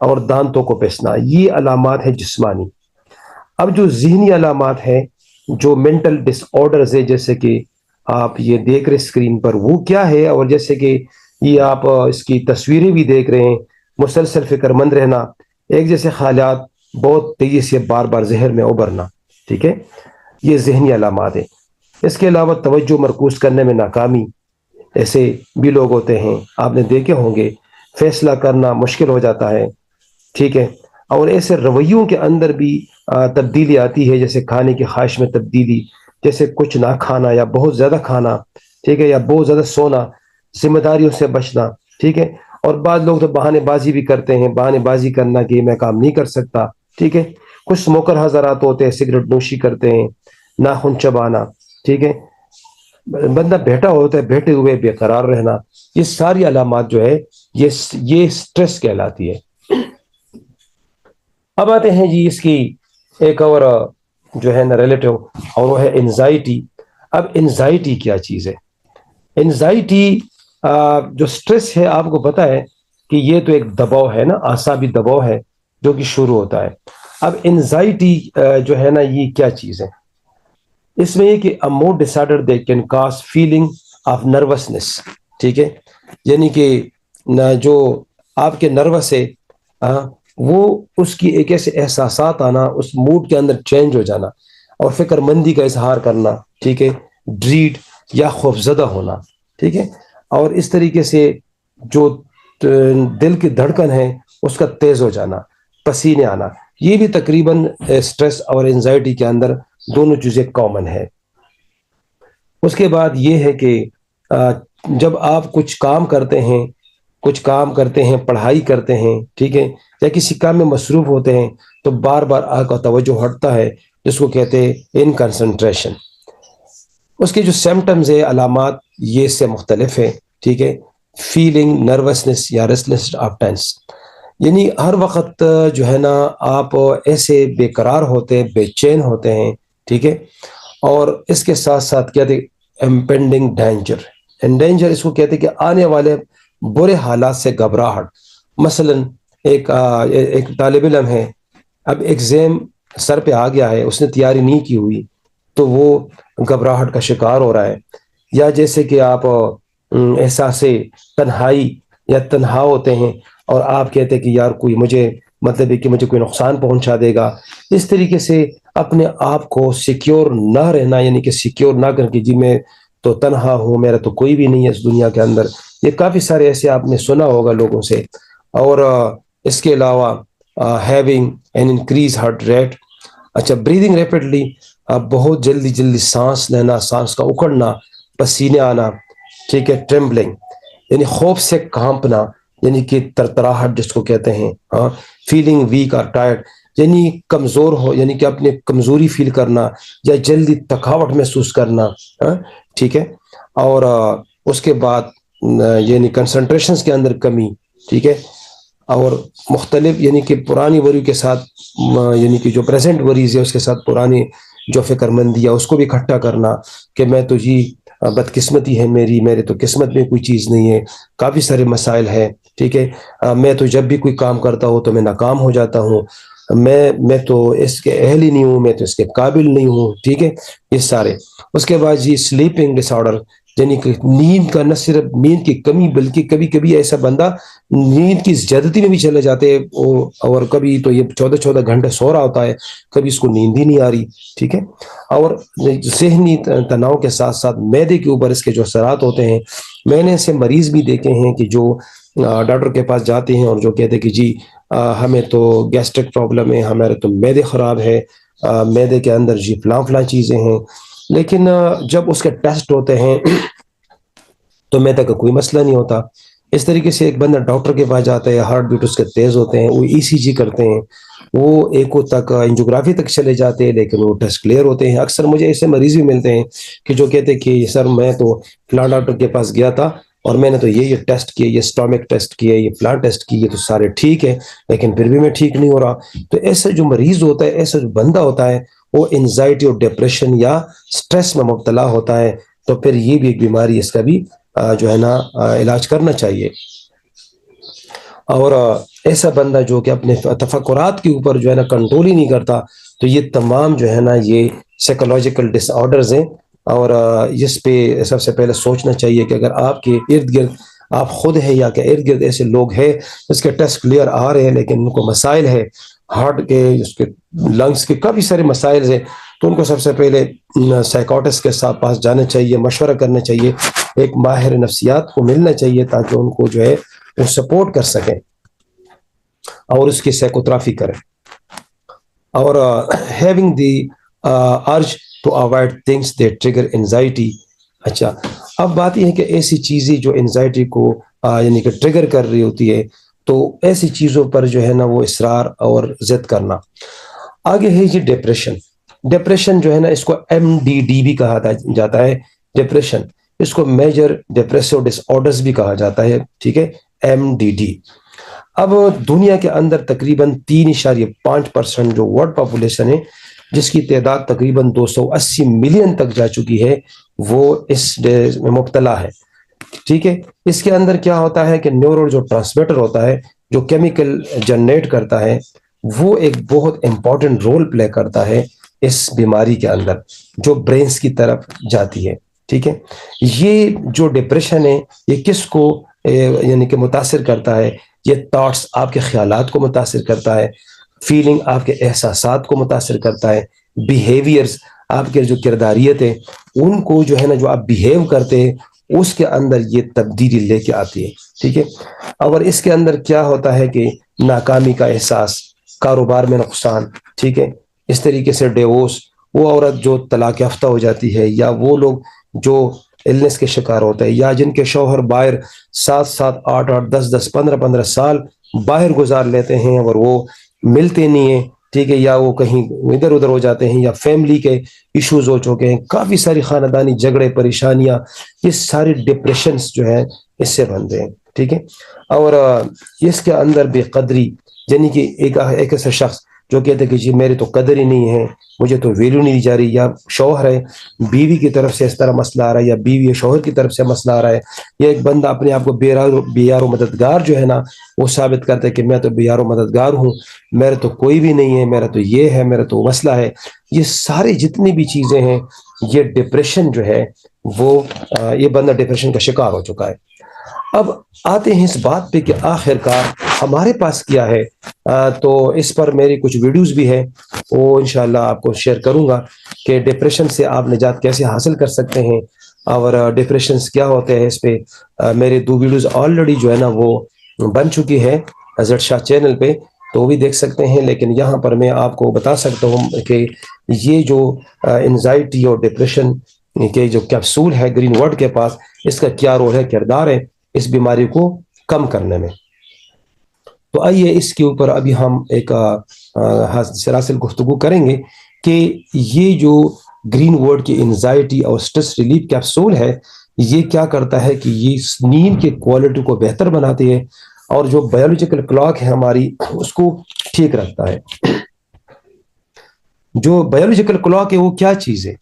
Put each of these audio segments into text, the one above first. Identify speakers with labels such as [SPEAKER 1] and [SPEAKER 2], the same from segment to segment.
[SPEAKER 1] اور دانتوں کو پسنا، یہ علامات ہیں جسمانی۔ اب جو ذہنی علامات ہیں، جو مینٹل ڈس آرڈرز ہے، جیسے کہ آپ یہ دیکھ رہے اسکرین پر، وہ کیا ہے، اور جیسے کہ یہ آپ اس کی تصویریں بھی دیکھ رہے ہیں، مسلسل فکر مند رہنا، ایک جیسے خیالات، بہت تیزی سے بار بار ذہن میں ابھرنا، ٹھیک ہے، یہ ذہنی علامات ہیں۔ اس کے علاوہ توجہ مرکوز کرنے میں ناکامی، ایسے بھی لوگ ہوتے ہیں، آپ نے دیکھے ہوں گے، فیصلہ کرنا مشکل ہو جاتا ہے، ٹھیک ہے، اور ایسے رویوں کے اندر بھی تبدیلی آتی ہے، جیسے کھانے کی خواہش میں تبدیلی، جیسے کچھ نہ کھانا یا بہت زیادہ کھانا، ٹھیک ہے، یا بہت زیادہ سونا، ذمہ داریوں سے بچنا، ٹھیک ہے، اور بعض لوگ تو بہانے بازی بھی کرتے ہیں، بہانے بازی کرنا کہ میں کام نہیں کر سکتا، ٹھیک ہے، کچھ اسموکر حضرات ہوتے ہیں، سگریٹ نوشی کرتے ہیں، ناخن چبانا، ٹھیک ہے، بندہ بیٹھا ہوتا ہے، بیٹھے ہوئے بے قرار رہنا، یہ ساری علامات جو ہے یہ سٹریس کہلاتی ہے۔ اب آتے ہیں جی اس کی ایک اور جو ہے نا ریلیٹو، اور وہ ہے انزائٹی۔ اب انزائٹی کیا چیز ہے؟ انزائٹی جو سٹریس ہے، آپ کو پتا ہے کہ یہ تو ایک دباؤ ہے نا، اعصابی دباؤ ہے جو کہ شروع ہوتا ہے۔ اب انزائٹی جو ہے نا، یہ کیا چیز ہے؟ اس میں یہ کہ موڈ ڈس آرڈر دے can cause feeling of nervousness, ٹھیک ہے، یعنی کہ جو آپ کے نروس ہے، وہ اس کی ایک ایسے احساسات آنا، اس موڈ کے اندر چینج ہو جانا، اور فکر مندی کا اظہار کرنا، ٹھیک ہے، ڈریڈ یا خوفزدہ ہونا، ٹھیک ہے، اور اس طریقے سے جو دل کی دھڑکن ہے اس کا تیز ہو جانا، پسینے آنا، یہ بھی تقریباً سٹریس اور انزائٹی کے اندر دونوں چیزیں کامن ہے۔ اس کے بعد یہ ہے کہ جب آپ کچھ کام کرتے ہیں، پڑھائی کرتے ہیں، ٹھیک ہے، یا کسی کام میں مصروف ہوتے ہیں، تو بار بار آپ کا توجہ ہٹتا ہے، جس کو کہتے ہیں ان کنسنٹریشن۔ اس کے جو سمٹمز ہے، علامات، یہ اس سے مختلف ہے، ٹھیک ہے، فیلنگ نروسنس یا ریسٹلیس آف ٹینس، یعنی ہر وقت جو ہے نا آپ ایسے بے قرار ہوتے ہیں، بے چین ہوتے ہیں، ٹھیک ہے، اور اس کے ساتھ ساتھ کہتے ہیں امپینڈنگ ڈینجر اس کو کہتے ہیں کہ آنے والے برے حالات سے گھبراہٹ۔ مثلا ایک طالب علم ہے، اب ایگزام سر پہ آ گیا ہے، اس نے تیاری نہیں کی ہوئی، تو وہ گھبراہٹ کا شکار ہو رہا ہے، یا جیسے کہ آپ احساس تنہائی یا تنہا ہوتے ہیں، اور آپ کہتے ہیں کہ یار کوئی مجھے مطلب ہے کہ مجھے کوئی نقصان پہنچا دے گا، اس طریقے سے اپنے آپ کو سیکیور نہ رہنا، یعنی کہ سیکیور نہ کر کے جی میں تو تنہا ہوں، میرا تو کوئی بھی نہیں ہے اس دنیا کے اندر، یہ کافی سارے ایسے آپ نے سنا ہوگا لوگوں سے۔ اور اس کے علاوہ having an increase heart rate, اچھا، بریدنگ ریپڈلی، بہت جلدی سانس لینا، سانس کا اکڑنا، پسینے آنا، ٹھیک ہے، ٹرمبلنگ یعنی خوف سے کانپنا، یعنی کہ ترتراہٹ جس کو کہتے ہیں، فیلنگ ویک اور ٹائرڈ، یعنی کمزور ہو، یعنی کہ اپنے کمزوری فیل کرنا یا جلدی تھکاوٹ محسوس کرنا، ٹھیک ہے، اور اس کے بعد یعنی کنسنٹریشنز کے اندر کمی، ٹھیک ہے، اور مختلف یعنی کہ پرانی وریوں کے ساتھ، یعنی کہ جو پریزنٹ وریز ہے اس کے ساتھ پرانی جو فکر مندی ہے اس کو بھی اکٹھا کرنا، کہ میں تو یہ بدقسمتی ہے میرے تو قسمت میں کوئی چیز نہیں ہے، کافی سارے مسائل ہیں، ٹھیک ہے، میں تو جب بھی کوئی کام کرتا ہوں تو میں ناکام ہو جاتا ہوں، میں تو اس کے اہل ہی نہیں ہوں، میں تو اس کے قابل نہیں ہوں، ٹھیک ہے، یہ سارے۔ اس کے بعد یہ سلیپنگ ڈس آرڈر، یعنی کہ نیند کا، نہ صرف نیند کی کمی بلکہ کبھی کبھی ایسا بندہ نیند کی زیادتی میں بھی چلے جاتے ہیں، اور کبھی تو یہ 14 گھنٹے سو رہا ہوتا ہے، کبھی اس کو نیند ہی نہیں آ رہی، ٹھیک ہے، اور ذہنی تناؤ کے ساتھ ساتھ معدے کے اوپر اس کے جو اثرات ہوتے ہیں۔ میں نے ایسے مریض بھی دیکھے ہیں کہ جو ڈاکٹر کے پاس جاتے ہیں اور جو کہتے ہیں کہ جی ہمیں تو گیسٹرک پرابلم ہے، ہمارے تو معدے خراب ہے، معدے کے اندر جی فلاں چیزیں ہیں، لیکن جب اس کے ٹیسٹ ہوتے ہیں تو معدے کا کوئی مسئلہ نہیں ہوتا۔ اس طریقے سے ایک بندہ ڈاکٹر کے پاس جاتا ہے، ہارٹ بیٹ اس کے تیز ہوتے ہیں، وہ ECG کرتے ہیں، وہ ایکو تک انجیوگرافی تک چلے جاتے ہیں، لیکن وہ ٹیسٹ کلیئر ہوتے ہیں۔ اکثر مجھے ایسے مریض بھی ملتے ہیں کہ جو کہتے ہیں کہ سر میں تو فلاں ڈاکٹر کے پاس گیا تھا اور میں نے تو یہ ٹیسٹ کیے، یہ اسٹامک ٹیسٹ کیے، یہ فلاں ٹیسٹ کیے، تو سارے ٹھیک ہے، لیکن پھر بھی میں ٹھیک نہیں ہو رہا۔ تو ایسا جو مریض ہوتا ہے، ایسا جو بندہ ہوتا ہے، وہ انزائٹی اور ڈپریشن یا سٹریس میں مبتلا ہوتا ہے، تو پھر یہ بھی ایک بیماری، اس کا بھی جو ہے نا علاج کرنا چاہیے۔ اور ایسا بندہ جو کہ اپنے تفکرات کے اوپر جو ہے نا کنٹرول ہی نہیں کرتا، تو یہ تمام جو ہے نا یہ سائیکولوجیکل ڈس آرڈرز ہیں. اور اس پہ سب سے پہلے سوچنا چاہیے کہ اگر آپ کے ارد گرد آپ خود ہے یا کہ ارد گرد ایسے لوگ ہیں اس کے ٹیسٹ کلیئر آ رہے ہیں لیکن ان کو مسائل ہے، ہارٹ کے، اس کے لنگس کے کافی سارے مسائل ہیں، تو ان کو سب سے پہلے سائیکاٹسٹ کے ساتھ پاس جانا چاہیے، مشورہ کرنا چاہیے، ایک ماہر نفسیات کو ملنا چاہیے تاکہ ان کو جو ہے وہ سپورٹ کر سکیں اور اس کی سائیکوتھراپی کریں. اور having the urge to avoid things that trigger anxiety. اچھا، اب بات یہ ہے کہ ایسی چیزیں جو انزائٹی کو یعنی کہ ٹریگر کر رہی ہوتی ہے، تو ایسی چیزوں پر جو ہے نا وہ اصرار اور ضد کرنا. آگے ہے یہ ڈپریشن. ڈپریشن جو ہے نا اس کو MDD بھی کہا جاتا ہے، ڈپریشن. اس کو میجر ڈپریسو ڈس آرڈرز بھی کہا جاتا ہے، ٹھیک ہے، MDD. اب دنیا کے اندر تقریباً 3.5% جو ورلڈ پاپولیشن ہے، جس کی تعداد تقریباً 280 ملین تک جا چکی ہے، وہ اس میں مبتلا ہے. ٹھیک ہے، اس کے اندر کیا ہوتا ہے کہ نیورو جو ٹرانسمیٹر ہوتا ہے، جو کیمیکل جنریٹ کرتا ہے، وہ ایک بہت امپورٹنٹ رول پلے کرتا ہے اس بیماری کے اندر، جو برینز کی طرف جاتی ہے. ٹھیک ہے، یہ جو ڈپریشن ہے یہ کس کو یعنی کہ متاثر کرتا ہے؟ یہ تھاٹس، آپ کے خیالات کو متاثر کرتا ہے، فیلنگ آپ کے احساسات کو متاثر کرتا ہے، بیہیویئرز آپ کے جو کرداریت ہے ان کو جو ہے نا جو آپ بیہیو کرتے ہیں اس کے اندر یہ تبدیلی لے کے آتی ہے. ٹھیک ہے، اور اس کے اندر کیا ہوتا ہے کہ ناکامی کا احساس، کاروبار میں نقصان، ٹھیک ہے، اس طریقے سے ڈیوورس، وہ عورت جو طلاق یافتہ ہو جاتی ہے، یا وہ لوگ جو النس کے شکار ہوتے ہیں، یا جن کے شوہر باہر 7 8 10 15 سال باہر گزار لیتے ہیں اور وہ ملتے نہیں ہیں، ٹھیک ہے، یا وہ کہیں ادھر ادھر ہو جاتے ہیں، یا فیملی کے ایشوز ہو چکے ہیں، کافی ساری خاندانی جھگڑے، پریشانیاں، یہ سارے ڈپریشنز جو ہیں اس سے بنتے ہیں. ٹھیک ہے، اور اس کے اندر بے قدری، یعنی کہ ایک ایسا شخص جو کہتے ہیں کہ جی میرے تو قدر ہی نہیں ہے، مجھے تو ویلیو نہیں دی جا رہی، یا شوہر ہے بیوی کی طرف سے اس طرح مسئلہ آ رہا ہے، یا بیوی شوہر کی طرف سے مسئلہ آ رہا ہے، یا ایک بندہ اپنے آپ کو بے یار و مددگار جو ہے نا وہ ثابت کرتا ہے کہ میں تو بے یار و مددگار ہوں، میرے تو کوئی بھی نہیں ہے، میرا تو یہ ہے، میرا تو مسئلہ ہے. یہ ساری جتنی بھی چیزیں ہیں، یہ ڈپریشن جو ہے وہ یہ بندہ ڈپریشن کا شکار ہو چکا ہے. اب آتے ہیں اس بات پہ کہ آخر کار ہمارے پاس کیا ہے. تو اس پر میری کچھ ویڈیوز بھی ہیں، وہ انشاءاللہ آپ کو شیئر کروں گا کہ ڈپریشن سے آپ نجات کیسے حاصل کر سکتے ہیں، اور ڈپریشنز کیا ہوتے ہیں. اس پہ میرے 2 ویڈیوز آلریڈی جو ہے نا وہ بن چکی ہے اظہر شاہ چینل پہ، تو وہ بھی دیکھ سکتے ہیں. لیکن یہاں پر میں آپ کو بتا سکتا ہوں کہ یہ جو انزائٹی اور ڈپریشن کے جو کیپسول ہے گرین ورڈ کے پاس، اس کا کیا رول ہے، کردار ہے اس بیماری کو کم کرنے میں. تو آئیے اس کے اوپر ابھی ہم ایک سراسر گفتگو کریں گے کہ یہ جو گرین ورڈ کی انزائٹی اور سٹریس ریلیف کیپسول ہے، یہ کیا کرتا ہے کہ یہ نیند کی کوالٹی کو بہتر بناتی ہے، اور جو بایولوجیکل کلاک ہے ہماری اس کو ٹھیک رکھتا ہے. جو بایولوجیکل کلاک ہے وہ کیا چیز ہے؟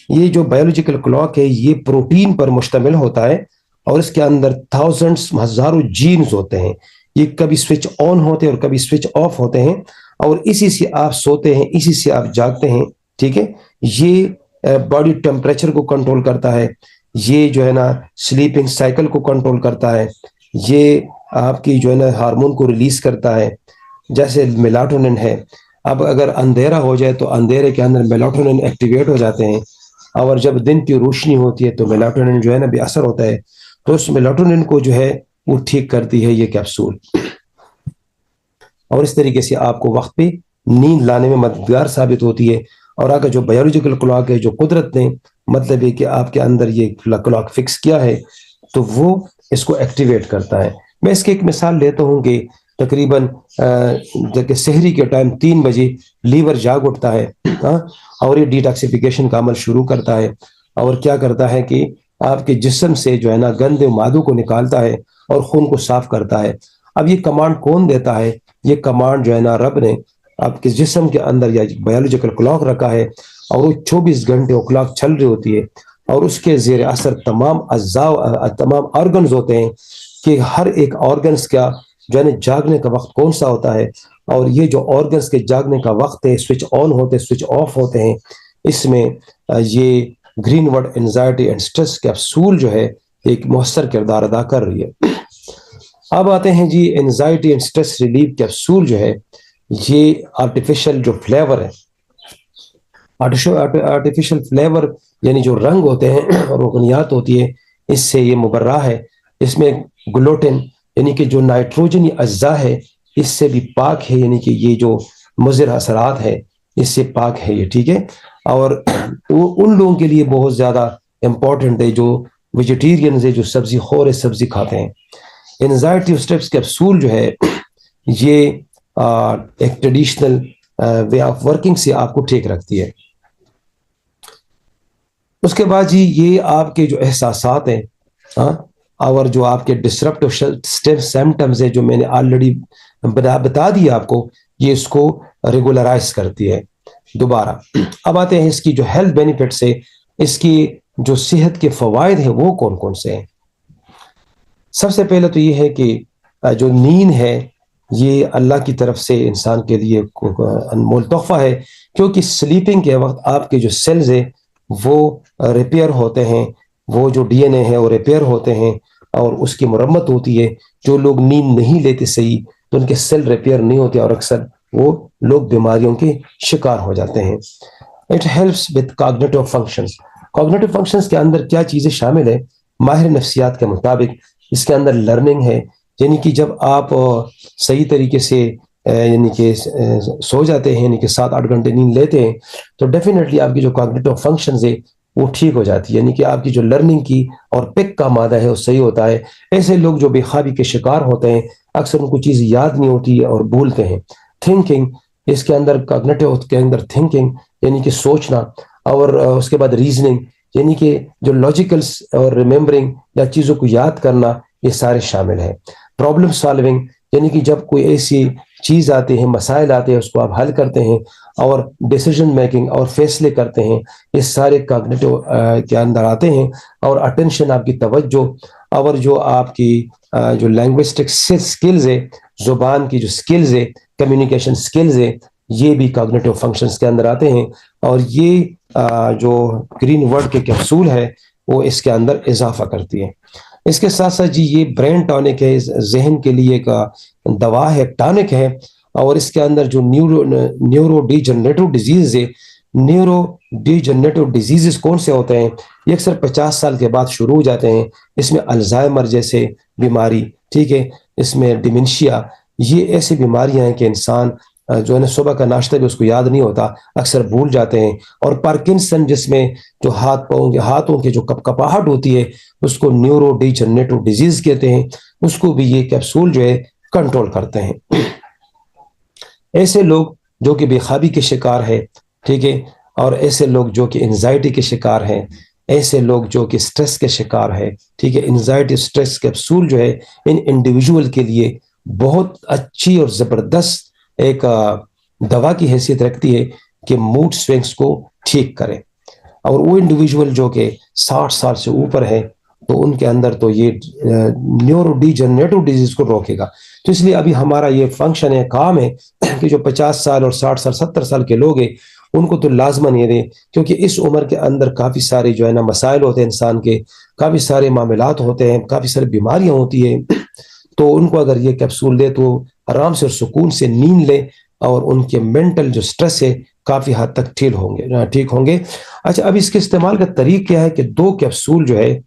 [SPEAKER 1] یہ جو بایولوجیکل کلاک ہے یہ پروٹین پر مشتمل ہوتا ہے، اور اس کے اندر تھاؤزنڈز، ہزاروں جینز ہوتے ہیں. یہ کبھی سوئچ آن ہوتے ہیں اور کبھی سوئچ آف ہوتے ہیں، اور اسی سے آپ سوتے ہیں، اسی سے آپ جاگتے ہیں. ٹھیک ہے، یہ باڈی ٹیمپریچر کو کنٹرول کرتا ہے، یہ جو ہے نا سلیپنگ سائیکل کو کنٹرول کرتا ہے، یہ آپ کی جو ہے نا ہارمون کو ریلیز کرتا ہے، جیسے میلاٹونن ہے. اب اگر اندھیرا ہو جائے تو اندھیرے کے اندر میلاٹونن ایکٹیویٹ ہو جاتے ہیں، اور جب دن کی روشنی ہوتی ہے تو میلاٹونن جو ہے نا بے اثر ہوتا ہے. تو اس میلاٹونن کو جو ہے وہ ٹھیک کرتی ہے یہ کیپسول، اور اس طریقے سے آپ کو وقت پہ نیند لانے میں مددگار ثابت ہوتی ہے. اور اگر جو بایولوجیکل کلاک ہے جو قدرت نے مطلب ہے کہ آپ کے اندر یہ کلاک فکس کیا ہے، تو وہ اس کو ایکٹیویٹ کرتا ہے. میں اس کی ایک مثال لیتا ہوں کہ تقریباً سحری کے ٹائم 3 بجے لیور جاگ اٹھتا ہے، اور یہ ڈیٹاکسیفیکیشن کا عمل شروع کرتا ہے، اور کیا کرتا ہے کہ آپ کے جسم سے جو ہے نا گندے مادوں کو نکالتا ہے اور خون کو صاف کرتا ہے. اب یہ کمانڈ کون دیتا ہے؟ یہ کمانڈ جو ہے نا رب نے آپ کے جسم کے اندر یا بایولوجیکل کلاک رکھا ہے، اور وہ 24 گھنٹے وہ کلاک چل رہی ہوتی ہے، اور اس کے زیر اثر تمام اعضاء، تمام آرگنز ہوتے ہیں، کہ ہر ایک آرگنز کا جو ہے نا جاگنے کا وقت کون سا ہوتا ہے، اور یہ جو آرگنس کے جاگنے کا وقت ہے، سوئچ آن ہوتے ہیں سوئچ آف ہوتے ہیں، اس میں یہ green word anxiety and stress capsule جو ہے ایک مؤثر کردار ادا کر رہی ہے۔ اب آتے ہیں جی anxiety and stress relief capsule جو ہے، یہ آرٹیفیشل جو فلیور ہے، آرٹیفیشل فلیور یعنی جو رنگ ہوتے ہیں اور رکنیات ہوتی ہے، اس سے یہ مبرہ ہے۔ اس میں گلوٹن یعنی کہ جو نائٹروجنی اجزاء ہے اس سے بھی پاک ہے، یعنی کہ یہ جو مضر اثرات ہے اس سے پاک ہے یہ، ٹھیک ہے۔ اور ان لوگوں کے لیے بہت زیادہ امپورٹنٹ ہے جو ویجیٹیرینز ہے، جو سبزی خور ہے، سبزی کھاتے ہیں۔ انزائٹی اسٹریس کیپسول جو ہے یہ ایک ٹریڈیشنل وے آف ورکنگ سے آپ کو ٹھیک رکھتی ہے۔ اس کے بعد جی یہ آپ کے جو احساسات ہیں اور جو آپ کے ڈسرپٹیو سمپٹمز ہے جو میں نے آلریڈی بتا دیا آپ کو، یہ اس کو ریگولرائز کرتی ہے دوبارہ۔ اب آتے ہیں اس کی جو ہیلتھ بینیفٹس ہے، اس کی جو صحت کے فوائد ہیں وہ کون کون سے ہیں۔ سب سے پہلے تو یہ ہے کہ جو نیند ہے یہ اللہ کی طرف سے انسان کے لیے انمول تحفہ ہے، کیونکہ سلیپنگ کے وقت آپ کے جو سیلز ہیں وہ ریپیئر ہوتے ہیں، وہ جو ڈی این اے ہے وہ ریپیئر ہوتے ہیں اور اس کی مرمت ہوتی ہے۔ جو لوگ نیند نہیں لیتے صحیح تو ان کے سیل ریپیئر نہیں ہوتے اور اکثر وہ لوگ بیماریوں کے شکار ہو جاتے ہیں۔ It helps with cognitive functions. Cognitive functions کے اندر کیا چیزیں شامل ہیں؟ ماہر نفسیات کے مطابق اس کے اندر لرننگ ہے، یعنی کہ جب آپ صحیح طریقے سے یعنی کہ سو جاتے ہیں، یعنی کہ 7-8 گھنٹے نیند لیتے ہیں تو ڈیفینیٹلی آپ کی جو کاگنیٹو فنکشنز ہے وہ ٹھیک ہو جاتی ہے، یعنی کہ آپ کی جو لرننگ کی اور پک کا مادہ ہے وہ صحیح ہوتا ہے۔ ایسے لوگ جو بے خوابی کے شکار ہوتے ہیں اکثر ان کو چیز یاد نہیں ہوتی اور بھولتے ہیں۔ تھنکنگ، اس کے اندر کاگنیٹو کے اندر تھنکنگ یعنی کہ سوچنا، اور اس کے بعد ریزننگ یعنی کہ جو لاجیکلس اور ریممبرنگ یا چیزوں کو یاد کرنا، یہ سارے شامل ہیں۔ پرابلم سالونگ یعنی کہ جب کوئی ایسی چیز آتے ہیں، مسائل آتے ہیں، اس کو آپ حل کرتے ہیں اور ڈیسیجن میکنگ اور فیصلے کرتے ہیں، یہ سارے کاگنیٹو کے اندر آتے ہیں۔ اور اٹینشن، آپ کی توجہ، اور جو آپ کی جو لینگوسٹک سکلز ہے، زبان کی جو سکلز ہے، کمیونیکیشن سکلز ہے، یہ بھی کاگنیٹو فنکشنز کے اندر آتے ہیں۔ اور یہ جو گرین ورڈ کے کیپسول ہے وہ اس کے اندر اضافہ کرتی ہے۔ اس کے ساتھ ساتھ جی یہ برین ٹانک ہے، ذہن کے لیے ایک دوا ہے، ٹانک ہے۔ اور اس کے اندر جو نیورو ڈی جنریٹو ڈیزیز ہے، نیورو ڈی جنریٹو ڈیزیز کون سے ہوتے ہیں؟ یہ اکثر 50 سال کے بعد شروع ہو جاتے ہیں۔ اس میں الزائمر جیسے بیماری، ٹھیک ہے، اس میں ڈیمنشیا، یہ ایسی بیماریاں ہیں کہ انسان جو ہے نا صبح کا ناشتہ بھی اس کو یاد نہیں ہوتا، اکثر بھول جاتے ہیں۔ اور پارکنسن، جس میں جو ہاتھوں کے جو کپکپاہٹ ہوتی ہے اس کو نیورو ڈی جنریٹو ڈیزیز کہتے ہیں، اس کو بھی یہ کیپسول جو ہے کنٹرول کرتے ہیں۔ ایسے لوگ جو کہ بے خوابی کے شکار ہے، ٹھیک ہے، اور ایسے لوگ جو کہ انزائٹی کے شکار ہیں، ایسے لوگ جو کہ سٹریس کے شکار ہے، ٹھیک ہے، انزائٹی سٹریس کیپسول جو ہے ان انڈیویجول کے لیے بہت اچھی اور زبردست ایک دوا کی حیثیت رکھتی ہے کہ موڈ سوئنگز کو ٹھیک کرے۔ اور وہ انڈیویجول جو کہ 60 سال سے اوپر ہے تو ان کے اندر تو یہ نیورو ڈی جنریٹو ڈیزیز کو روکے گا۔ تو اس لیے ابھی ہمارا یہ فنکشن ہے، کام ہے کہ جو 50 سال اور 60 سال 70 سال کے لوگ ہیں ان کو تو لازماً یہ دیں، کیونکہ اس عمر کے اندر کافی سارے جو ہے نا مسائل ہوتے ہیں انسان کے، کافی سارے معاملات ہوتے ہیں، کافی ساری بیماریاں ہوتی ہیں، تو ان کو اگر یہ کیپسول دے تو آرام سے اور سکون سے نیند لے اور ان کے مینٹل جو سٹریس ہے کافی حد تک ٹھیک ہوں گے۔ اچھا، اب اس کے استعمال کا طریق کیا ہے کہ 2 کیپسول جو ہے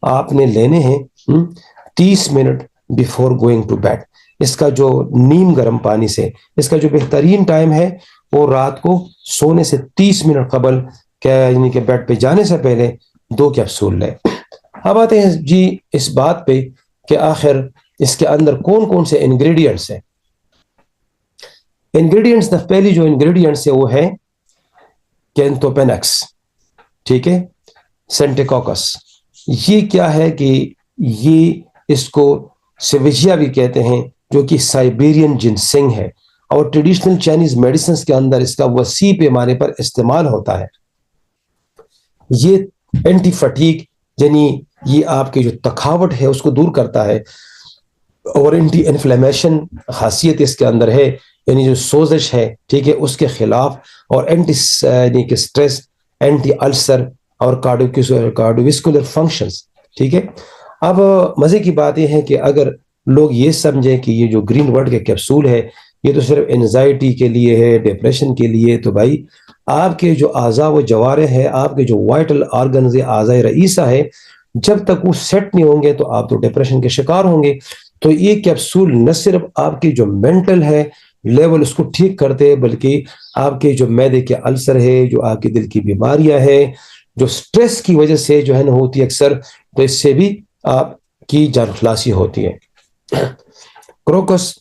[SPEAKER 1] آپ نے لینے ہیں 30 minute before going to bed. اس کا جو نیم گرم پانی سے، اس کا جو بہترین ٹائم ہے وہ رات کو سونے سے 30 منٹ قبل، یعنی کہ بیڈ پہ جانے سے پہلے 2 کیپسول لیں۔ اب آتے ہیں جی اس بات پہ کہ آخر اس کے اندر کون کون سے انگریڈینٹس ہیں۔ انگریڈینٹس، پہلی جو انگریڈینٹس ہے وہ ہے کینتوپینکس، ٹھیک ہے، سینٹیکوکس۔ یہ کیا ہے کہ یہ اس کو سیویجیا بھی کہتے ہیں، جو کہ سائبیرین جنسنگ ہے، اور ٹریڈیشنل چائنیز میڈیسنز کے اندر اس کا وسیع پیمانے پر استعمال ہوتا ہے۔ یہ اینٹی فٹیگ یعنی یہ آپ کی جو تکھاوٹ ہے اس کو دور کرتا ہے، اور اینٹی انفلیمیشن خاصیت اس کے اندر ہے، یعنی جو سوزش ہے ٹھیک ہے اس کے خلاف، اور اینٹی یعنی کہ اسٹریس، اینٹی السر اور کارڈیوویسکولر فنکشنز ٹھیک ہے۔ اب مزے کی بات یہ ہے کہ اگر لوگ یہ سمجھیں کہ یہ جو گرین ورلڈ کے کیپسول ہے یہ تو صرف انزائٹی کے لیے ہے، ڈپریشن کے لیے، تو بھائی آپ کے جو اعضاء و جوارح ہیں، آپ کے جو وائٹل آرگنز اعضاء رئیسہ ہے، جب تک وہ سیٹ نہیں ہوں گے تو آپ تو ڈپریشن کے شکار ہوں گے۔ تو یہ کیپسول نہ صرف آپ کی جو مینٹل ہے لیول اس کو ٹھیک کرتے، بلکہ آپ کے جو معدے کے السر ہے، جو آپ کے دل کی بیماریاں ہیں، جو سٹریس کی وجہ سے جو ہے نا ہوتی ہے اکثر، تو اس سے بھی آپ کی جان خلاصی ہوتی ہے۔ کروکس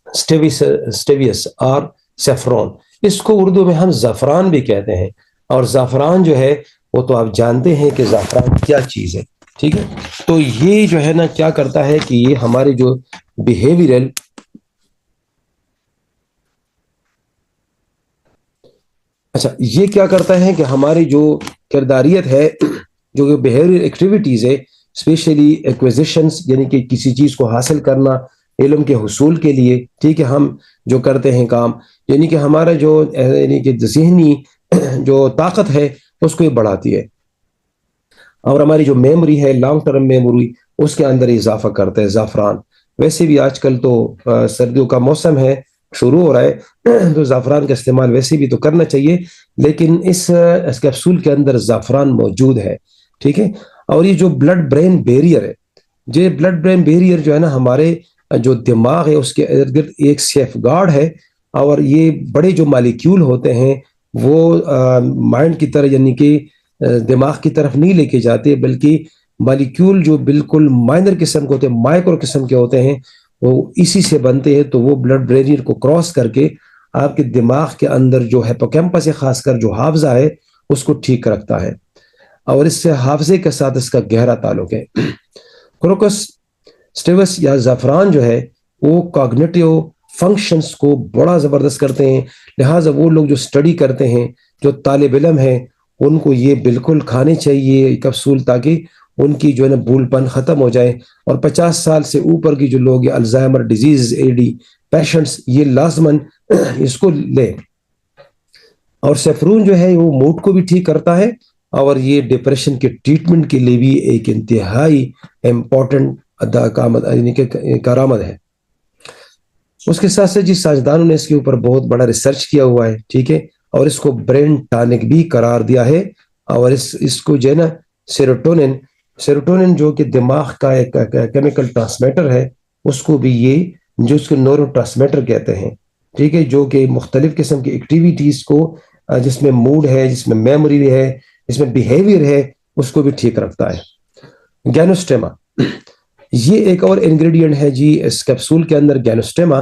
[SPEAKER 1] سٹیویس اور سیفرون، اس کو اردو میں ہم زعفران بھی کہتے ہیں، اور زعفران جو ہے وہ تو آپ جانتے ہیں کہ زعفران کیا چیز ہے ٹھیک ہے۔ تو یہ جو ہے نا کیا کرتا ہے کہ یہ ہمارے جو بیہیویئرل یہ کیا کرتا ہے کہ ہماری جو کرداریت ہے، جو بیہیویئر ایکٹیویٹیز ہے، اسپیشلی ایکوزیشنز یعنی کہ کسی چیز کو حاصل کرنا علم کے حصول کے لیے ٹھیک ہے، ہم جو کرتے ہیں کام، یعنی کہ ہمارا جو یعنی کہ ذہنی جو طاقت ہے اس کو یہ بڑھاتی ہے، اور ہماری جو میموری ہے لانگ ٹرم میموری اس کے اندر اضافہ کرتا ہے زعفران۔ ویسے بھی آج کل تو سردیوں کا موسم ہے، شروع ہو رہا ہے، تو زعفران کا استعمال ویسے بھی تو کرنا چاہیے، لیکن اس کیپسول کے اندر زعفران موجود ہے ٹھیک ہے۔ اور یہ جو بلڈ برین بیریئر ہے، یہ بلڈ برین بیریئر جو ہے نا ہمارے جو دماغ ہے اس کے ارد گرد ایک سیف گارڈ ہے، اور یہ بڑے جو مالیکیول ہوتے ہیں وہ مائنڈ کی طرح یعنی کہ دماغ کی طرف نہیں لے کے جاتے، بلکہ مالیکیول جو بالکل مائنر قسم کے ہوتے ہیں، مائکرو قسم کے ہوتے ہیں، وہ اسی سے بنتے ہیں، تو وہ بلڈ بریریئر کو کراس کر کے آپ کے دماغ کے اندر جو ہیپوکیمپس ہے، خاص کر جو حافظہ ہے اس کو ٹھیک رکھتا ہے، اور اس سے حافظے کے ساتھ اس کا گہرا تعلق ہے۔ کروکس سٹیوس یا زعفران جو ہے وہ کاگنیٹیو فنکشنز کو بڑا زبردست کرتے ہیں، لہٰذا وہ لوگ جو اسٹڈی کرتے ہیں، جو طالب علم ہیں، ان کو یہ بالکل کھانے چاہیے کیپسول، تاکہ ان کی جو ہے نا بھول پن ختم ہو جائے، اور 50 سال سے اوپر کی جو لوگ الزائمر ڈیزیز اے ڈی پیشنٹس یہ لازماً اس کو لیں۔ اور سیفرون جو ہے وہ موڈ کو بھی ٹھیک کرتا ہے، اور یہ ڈپریشن کے ٹریٹمنٹ کے لیے بھی ایک انتہائی امپورٹنٹ کارآمد ہے۔ اس کے ساتھ ساتھ سائنسدانوں نے اس کے اوپر بہت بڑا ریسرچ کیا ہوا ہے ٹھیک ہے، اور اس کو برین ٹانک بھی قرار دیا ہے، اور اس کو جو ہے نا سیروٹونن جو کہ دماغ کا ایک کیمیکل ٹرانسمیٹر ہے، اس کو بھی یہ جو اس کو نیورو ٹرانسمیٹر کہتے ہیں ٹھیک ہے، جو کہ مختلف قسم کی ایکٹیویٹیز کو جس میں موڈ ہے، جس میں میموری ہے، جس میں بیہیویئر ہے، اس کو بھی ٹھیک رکھتا ہے۔ گینوسٹیما یہ ایک اور انگریڈینٹ ہے جی اس کیپسول کے اندر، گینوسٹیما،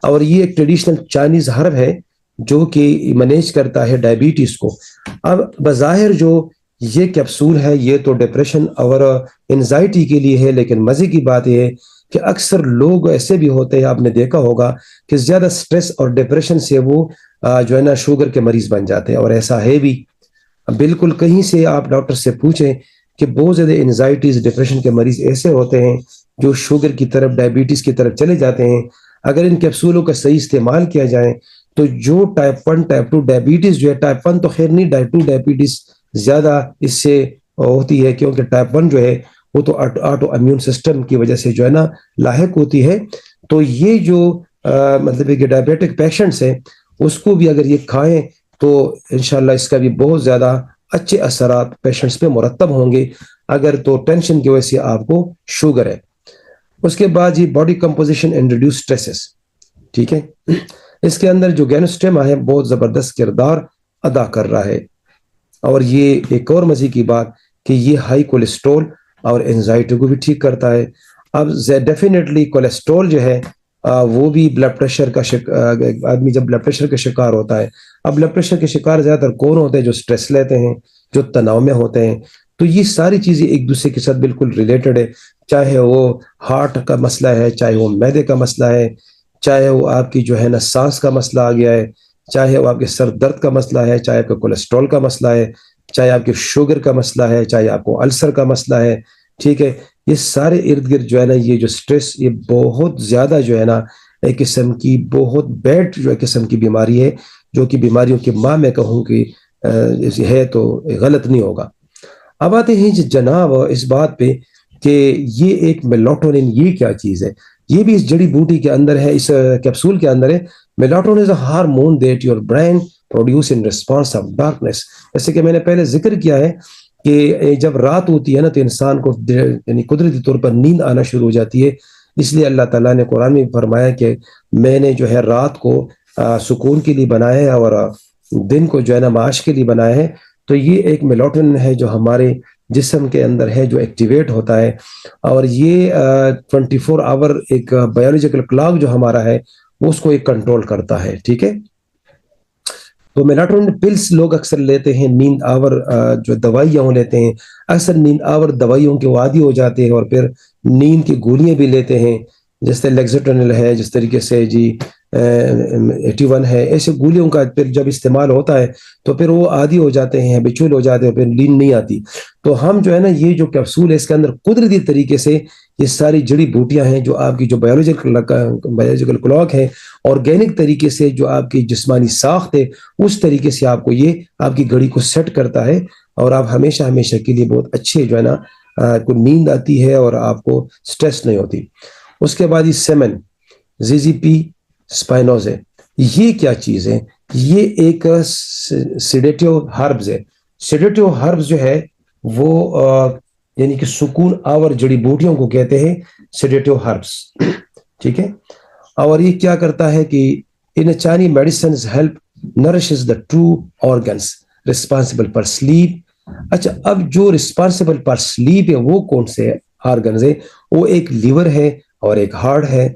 [SPEAKER 1] اور یہ ایک ٹریڈیشنل چائنیز ہرب ہے جو کہ مینیج کرتا ہے ڈائبٹیز کو۔ اب بظاہر جو یہ کیپسول ہے یہ تو ڈپریشن اور انزائٹی کے لیے ہے، لیکن مزے کی بات یہ ہے کہ اکثر لوگ ایسے بھی ہوتے ہیں، آپ نے دیکھا ہوگا کہ زیادہ سٹریس اور ڈپریشن سے وہ جو ہے نا شوگر کے مریض بن جاتے ہیں، اور ایسا ہے بھی بالکل۔ کہیں سے آپ ڈاکٹر سے پوچھیں کہ بہت زیادہ انزائٹیز ڈپریشن کے مریض ایسے ہوتے ہیں جو شوگر کی طرف، ڈائبٹیز کی طرف چلے جاتے ہیں۔ اگر ان کیپسولوں کا صحیح استعمال کیا جائے تو جو ٹائپ 1 ٹائپ 2 ڈائبٹیز جو ہے، ٹائپ 1 تو خیر نہیں، ٹائپ 2 ڈائبٹیز زیادہ اس سے ہوتی ہے، کیونکہ ٹائپ 1 جو ہے وہ تو آٹو امیون سسٹم کی وجہ سے جو ہے نا لاحق ہوتی ہے۔ تو یہ جو مطلب کہ ڈائبیٹک پیشنٹس ہیں اس کو بھی اگر یہ کھائیں تو انشاءاللہ اس کا بھی بہت زیادہ اچھے اثرات پیشنٹس پہ مرتب ہوں گے، اگر تو ٹینشن کی وجہ سے آپ کو شوگر ہے۔ اس کے بعد یہ باڈی کمپوزیشن اینڈ ریڈیوس سٹریسز ٹھیک ہے، اس کے اندر جو گینوسٹیما ہے بہت زبردست کردار ادا کر رہا ہے، اور یہ ایک اور مزے کی بات کہ یہ ہائی کولیسٹرول اور انزائٹی کو بھی ٹھیک کرتا ہے۔ اب ڈیفینیٹلی کولیسٹرول جو ہے وہ بھی بلڈ پریشر کا آدمی جب بلڈ پریشر کا شکار ہوتا ہے، اب بلڈ پریشر کے شکار زیادہ تر کون ہوتے ہیں؟ جو سٹریس لیتے ہیں، جو تناؤ میں ہوتے ہیں۔ تو یہ ساری چیزیں ایک دوسرے کے ساتھ بالکل ریلیٹڈ ہے، چاہے وہ ہارٹ کا مسئلہ ہے، چاہے وہ معدے کا مسئلہ ہے، چاہے وہ آپ کی جو ہے نا سانس کا مسئلہ آ گیا ہے، چاہے وہ آپ کے سر درد کا مسئلہ ہے، چاہے آپ کا کولیسٹرول کا مسئلہ ہے، چاہے آپ کے شوگر کا مسئلہ ہے، چاہے آپ کو السر کا مسئلہ ہے ٹھیک ہے، یہ سارے ارد گرد جو ہے نا یہ جو سٹریس یہ بہت زیادہ جو ہے نا ایک قسم کی بہت بیڈ جو قسم کی بیماری ہے، جو کہ بیماریوں کی ماں میں کہوں کہ ہے تو غلط نہیں ہوگا۔ اب آتے ہیں جناب اس بات پہ کہ یہ ایک میلاٹونن یہ کیا چیز ہے؟ یہ بھی اس جڑی بوٹی کے اندر ہے، اس کیپسول کے اندر ہے۔ Melatonin is a hormone that your brain produce in response of darkness. جیسے کہ میں نے پہلے ذکر کیا ہے کہ جب رات ہوتی ہے نا تو انسان کو یعنی قدرتی طور پر نیند آنا شروع ہو جاتی ہے۔ اس لیے اللہ تعالیٰ نے قرآن میں فرمایا کہ میں نے جو ہے رات کو سکون کے لیے بنایا ہے اور دن کو جو ہے نا معاش کے لیے بنایا ہے۔ تو یہ ایک میلاٹونن ہے جو ہمارے جسم کے اندر ہے، جو ایکٹیویٹ ہوتا ہے، اور یہ 24 آور ایک بایولوجیکل کلاک جو ہمارا ہے اس کو ایک کنٹرول کرتا ہے، ٹھیک ہے۔ تو میلاٹونن پلس لوگ اکثر لیتے ہیں، نیند آور جو دوائیاں لیتے ہیں، اکثر نیند آور دوائیوں کے عادی ہو جاتے ہیں اور پھر نیند کی گولیاں بھی لیتے ہیں، جس طرح لیکزیٹرنل ہے، جس طریقے سے جی 81 ہے، ایسے گولیوں کا پھر جب استعمال ہوتا ہے تو پھر وہ عادی ہو جاتے ہیں، ہیبیچول ہو جاتے ہیں، پھر نیند نہیں آتی۔ تو ہم جو ہے نا یہ جو کیپسول ہے اس کے اندر قدرتی طریقے سے یہ ساری جڑی بوٹیاں ہیں جو آپ کی جو بایولوجیکل کلاک ہے، آرگینک طریقے سے جو آپ کی جسمانی ساخت ہے اس طریقے سے آپ کو یہ آپ کی گھڑی کو سیٹ کرتا ہے، اور آپ ہمیشہ ہمیشہ کے لیے بہت اچھے جو ہے نا کو نیند آتی ہے اور آپ کو سٹریس نہیں ہوتی۔ اس کے بعد یہ سیمن زی پی اسپائنوز ہے، یہ کیا چیز ہے؟ یہ ایک سیڈیٹیو ہربز ہے۔ سیڈیٹیو ہربز جو ہے وہ یعنی کہ سکون آور جڑی بوٹیوں کو کہتے ہیں سیڈیٹیو ہربز، ٹھیک ہے۔ اور یہ کیا کرتا ہے کہ ان Chinese medicines help nourishes the true organs responsible for sleep۔ اچھا، اب جو responsible for sleep ہے وہ کون سے آرگنز ہے؟ وہ ایک لیور ہے اور ایک ہارٹ ہے۔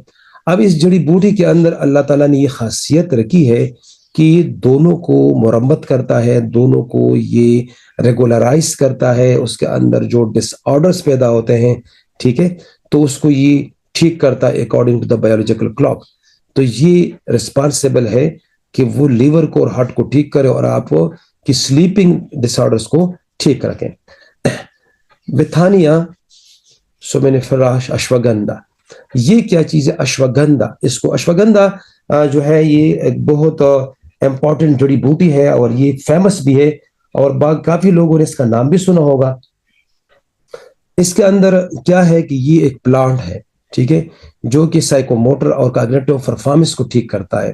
[SPEAKER 1] اب اس جڑی بوٹی کے اندر اللہ تعالیٰ نے یہ خاصیت رکھی ہے کہ یہ دونوں کو مرمت کرتا ہے، دونوں کو یہ ریگولرائز کرتا ہے، اس کے اندر جو ڈس آرڈرز پیدا ہوتے ہیں، ٹھیک ہے، تو اس کو یہ ٹھیک کرتا ہے according to the biological clock. تو یہ رسپانسبل ہے کہ وہ لیور کو اور ہارٹ کو ٹھیک کرے اور آپ کی سلیپنگ ڈس آرڈرز کو ٹھیک رکھیں۔ بتھانیا سومینیفراش اشوگندھا، یہ کیا چیز ہے؟ اشوگندھا، اس کو اشوگندھا جو ہے یہ ایک بہت امپورٹنٹ جڑی بوٹی ہے اور یہ فیمس بھی ہے، اور کافی لوگوں نے اس کا نام بھی سنا ہوگا۔ اس کے اندر کیا ہے کہ یہ ایک پلانٹ ہے، ٹھیک ہے، جو کہ سائیکو موٹر اور کاگنیٹو پرفارمنس کو ٹھیک کرتا ہے۔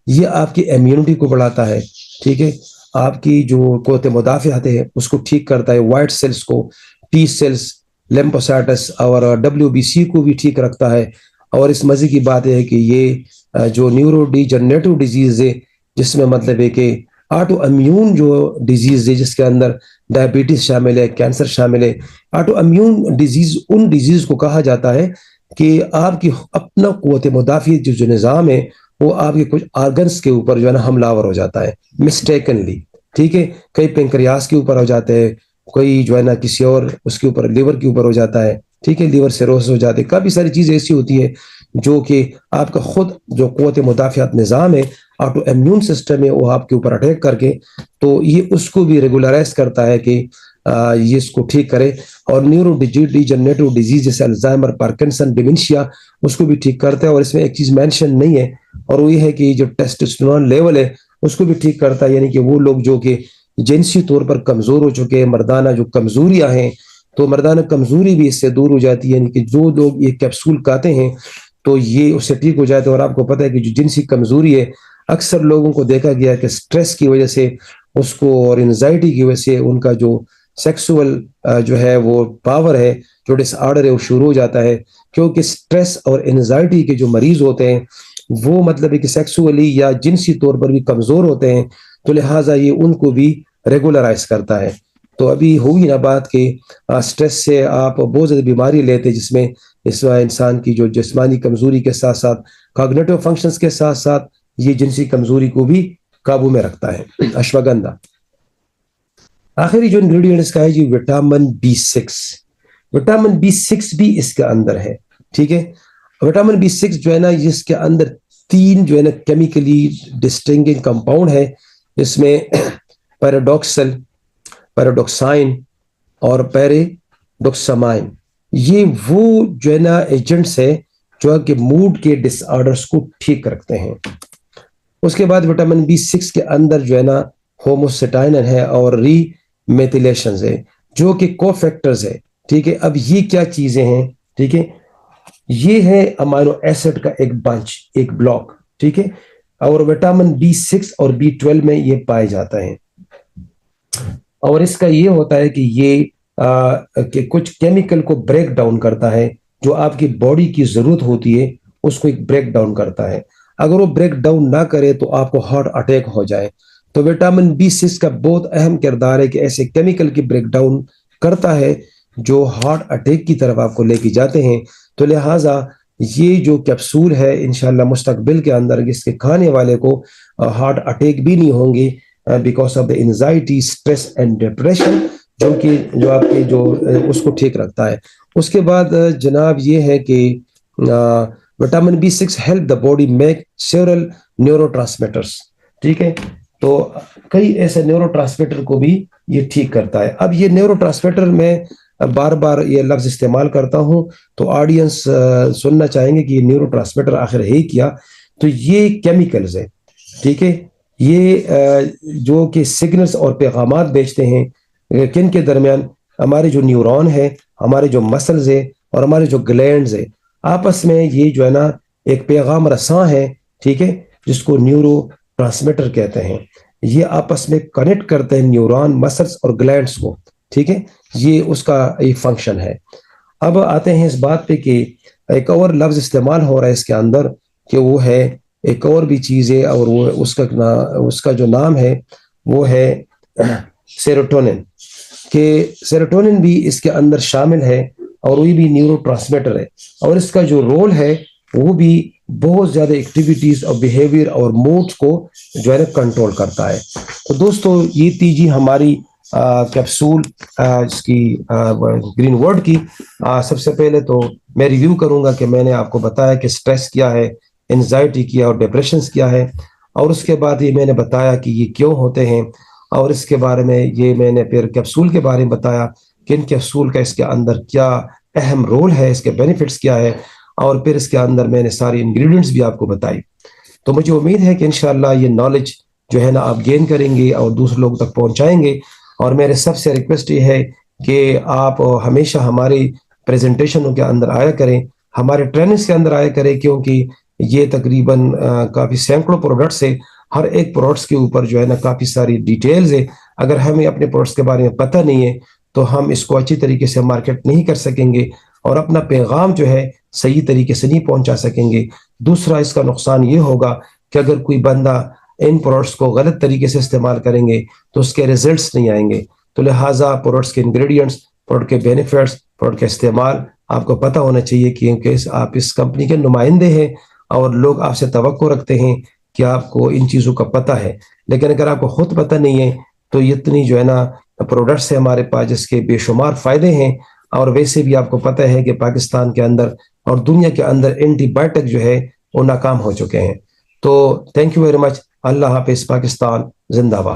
[SPEAKER 1] یہ آپ کی امیونٹی کو بڑھاتا ہے، ٹھیک ہے، آپ کی جو قوت مدافعت ہے اس کو ٹھیک کرتا ہے، وائٹ سیلز کو، ٹی سیلز، لیمفوسائٹس اور WBC کو بھی ٹھیک رکھتا ہے۔ اور اس مزے کی بات ہے کہ یہ جو نیورو ڈیجنریٹو ڈیزیز ہے، جس میں مطلب ہے کہ آٹو امیون جو ڈیزیز ہے جس کے اندر ڈائبٹیز شامل ہے، کینسر شامل ہے۔ آٹو امیون ڈیزیز ان ڈیزیز کو کہا جاتا ہے کہ آپ کی اپنا قوت مدافعت جو نظام ہے وہ آپ کے کچھ آرگنز کے اوپر جو ہے نا حملہ آور ہو جاتا ہے مسٹیکنلی، ٹھیک ہے، کئی پنکریاس کے اوپر ہو جاتے ہیں، کوئی جو ہے نا کسی اور اس کے اوپر لیور کے اوپر ہو جاتا ہے، ٹھیک ہے، لیور سیروس ہو جاتے ہیں، کافی ساری چیزیں ایسی ہوتی ہے جو کہ آپ کا خود جو قوت مدافعت نظام ہے، آٹو امیون سسٹم ہے، وہ آپ کے اوپر اٹیک کر کے تو یہ اس کو بھی ریگولرائز کرتا ہے کہ یہ اس کو ٹھیک کرے۔ اور نیورو ڈیجنریٹو ڈیزیز جیسے الزائمر، پارکنسن، ڈیمنشیا، اس کو بھی ٹھیک کرتا ہے۔ اور اس میں ایک چیز مینشن نہیں ہے اور وہ یہ ہے کہ جو ٹیسٹوسٹیرون لیول ہے اس کو بھی ٹھیک کرتا ہے، یعنی کہ وہ لوگ جو کہ جنسی طور پر کمزور ہو چکے ہیں، مردانہ جو کمزوریاں ہیں، تو مردانہ کمزوری بھی اس سے دور ہو جاتی ہے، یعنی کہ جو لوگ یہ کیپسول کھاتے ہیں تو یہ اس سے ٹھیک ہو جاتے ہیں۔ اور آپ کو پتہ ہے کہ جو جنسی کمزوری ہے اکثر لوگوں کو دیکھا گیا کہ سٹریس کی وجہ سے اس کو اور انزائٹی کی وجہ سے ان کا جو سیکسول جو ہے وہ پاور ہے، جو ڈس آرڈر ہے وہ شروع ہو جاتا ہے، کیونکہ سٹریس اور انزائٹی کے جو مریض ہوتے ہیں وہ مطلب ہے کہ سیکسولی یا جنسی طور پر بھی کمزور ہوتے ہیں، تو لہٰذا یہ ان کو بھی ریگولرائز کرتا ہے۔ تو ابھی ہوئی نا بات کہ سٹریس سے آپ بہت زیادہ بیماری لیتے جس میں اس انسان کی جو جسمانی کمزوری کے ساتھ ساتھ کاگنیٹو فنکشنز کے ساتھ ساتھ یہ جنسی کمزوری کو بھی قابو میں رکھتا ہے اشوگندھا۔ آخری جو انگریڈینٹ اس کا ہے جی وٹامن B6۔ وٹامن B6 بھی اس کے اندر ہے، ٹھیک ہے۔ وٹامن B6 جو ہے نا اس کے اندر 3 جو ہے نا کیمیکلی ڈسٹنگنگ کمپاؤنڈ ہے، اس میں پیراڈوکسل، پیراڈوکسائن اور پیریڈوکسامائن، یہ وہ جو ہے نا ایجنٹس ہے جو ہے کہ موڈ کے ڈس آرڈرس کو ٹھیک رکھتے ہیں. اس کے بعد وٹامن B6 کے اندر جو ہے نا ہوموسٹائنن ہے اور ری میتھیلیشنز ہے جو کہ کو فیکٹرز ہے. ٹھیک ہے, اب یہ کیا چیزیں ہیں؟ ٹھیک ہے, یہ ہے امائنو ایسڈ کا ایک بنچ, ایک بلاک. ٹھیک ہے, اور وٹامن B6 اور B12 میں یہ پائے جاتا ہے. اور اس کا یہ ہوتا ہے کہ یہ کہ کچھ کیمیکل کو بریک ڈاؤن کرتا ہے جو آپ کی باڈی کی ضرورت ہوتی ہے, اس کو ایک بریک ڈاؤن کرتا ہے. اگر وہ بریک ڈاؤن نہ کرے تو آپ کو ہارٹ اٹیک ہو جائے. تو وٹامن B6 کا بہت اہم کردار ہے کہ ایسے کیمیکل کی بریک ڈاؤن کرتا ہے جو ہارٹ اٹیک کی طرف آپ کو لے کے جاتے ہیں. تو لہٰذا یہ جو کیپسول ہے انشاءاللہ مستقبل کے اندر اس کے کھانے والے کو ہارٹ اٹیک بھی نہیں ہوں گے because of the anxiety, stress and depression, جو آپ کے جو اس کو ٹھیک رکھتا ہے. اس کے بعد جناب یہ ہے کہ vitamin B6 help the body make several neuro transmitters. ٹھیک ہے, تو کئی ایسے نیورو ٹرانسمیٹر کو بھی یہ ٹھیک کرتا ہے. اب یہ نیورو ٹرانسمیٹر میں بار بار یہ لفظ استعمال کرتا ہوں تو آڈینس سننا چاہیں گے کہ یہ نیورو ٹرانسمیٹر آخر ہے کیا. تو یہ کیمیکلز ہے. ٹھیک ہے, یہ جو کہ سگنلز اور پیغامات بیچتے ہیں کن کے درمیان, ہمارے جو نیورون ہے, ہمارے جو مسلز ہے اور ہمارے جو گلینڈز ہے, آپس میں یہ جو ہے نا ایک پیغام رساں ہے. ٹھیک ہے, جس کو نیورو ٹرانسمیٹر کہتے ہیں. یہ آپس میں کنیکٹ کرتے ہیں نیورون, مسلز اور گلینڈز کو. ٹھیک ہے, یہ اس کا ایک فنکشن ہے. اب آتے ہیں اس بات پہ کہ ایک اور لفظ استعمال ہو رہا ہے اس کے اندر کہ وہ ہے ایک اور بھی چیز ہے, اور وہ اس کا جو نام ہے وہ ہے سیروٹونن. کہ سیروٹونن بھی اس کے اندر شامل ہے اور وہ بھی نیورو ٹرانسمیٹر ہے, اور اس کا جو رول ہے وہ بھی بہت زیادہ ایکٹیویٹیز اور بیہیویئر اور موڈز کو جو ہے نا کنٹرول کرتا ہے. تو دوستو یہ تھی جی ہماری کیپسول اس کی گرین ورڈ کی. سب سے پہلے تو میں ریویو کروں گا کہ میں نے آپ کو بتایا کہ سٹریس کیا ہے, انزائٹی کیا اور ڈپریشنز کیا ہے, اور اس کے بعد یہ میں نے بتایا کہ یہ کیوں ہوتے ہیں, اور اس کے بارے میں یہ میں نے پھر کیپسول کے بارے میں بتایا کہ ان کیپسول کا اس کے اندر کیا اہم رول ہے, اس کے بینیفٹس کیا ہے, اور پھر اس کے اندر میں نے ساری انگریڈینٹس بھی آپ کو بتائی. تو مجھے امید ہے کہ انشاءاللہ یہ نالج جو ہے نا آپ گین کریں گے اور دوسرے لوگوں تک پہنچائیں گے. اور میرے سب سے ریکویسٹ یہ ہے کہ آپ ہمیشہ ہماری پریزنٹیشنوں کے اندر آیا کریں, ہمارے ٹریننگز کے اندر آیا کریں, کیونکہ یہ تقریباً کافی سینکڑوں پروڈکٹس ہے. ہر ایک پروڈکٹس کے اوپر جو ہے نا کافی ساری ڈیٹیلز ہے. اگر ہمیں اپنے پروڈکٹس کے بارے میں پتہ نہیں ہے تو ہم اس کو اچھی طریقے سے مارکیٹ نہیں کر سکیں گے اور اپنا پیغام جو ہے صحیح طریقے سے نہیں پہنچا سکیں گے. دوسرا اس کا نقصان یہ ہوگا کہ اگر کوئی بندہ ان پروڈکٹس کو غلط طریقے سے استعمال کریں گے تو اس کے ریزلٹس نہیں آئیں گے. تو لہٰذا پروڈکٹس کے انگریڈینٹس, پروڈکٹ کے بینیفٹس, پروڈکٹ کا استعمال آپ کو پتہ ہونا چاہیے, کیونکہ آپ اس کمپنی کے نمائندے ہیں اور لوگ آپ سے توقع رکھتے ہیں کہ آپ کو ان چیزوں کا پتہ ہے. لیکن اگر آپ کو خود پتہ نہیں ہے تو اتنی جو ہے نا پروڈکٹس ہیں ہمارے پاس جس کے بے شمار فائدے ہیں, اور ویسے بھی آپ کو پتہ ہے کہ پاکستان کے اندر اور دنیا کے اندر اینٹی بایوٹک جو ہے وہ ناکام ہو چکے ہیں. تو تھینک یو ویری مچ. اللہ حافظ. پاکستان زندہ باد.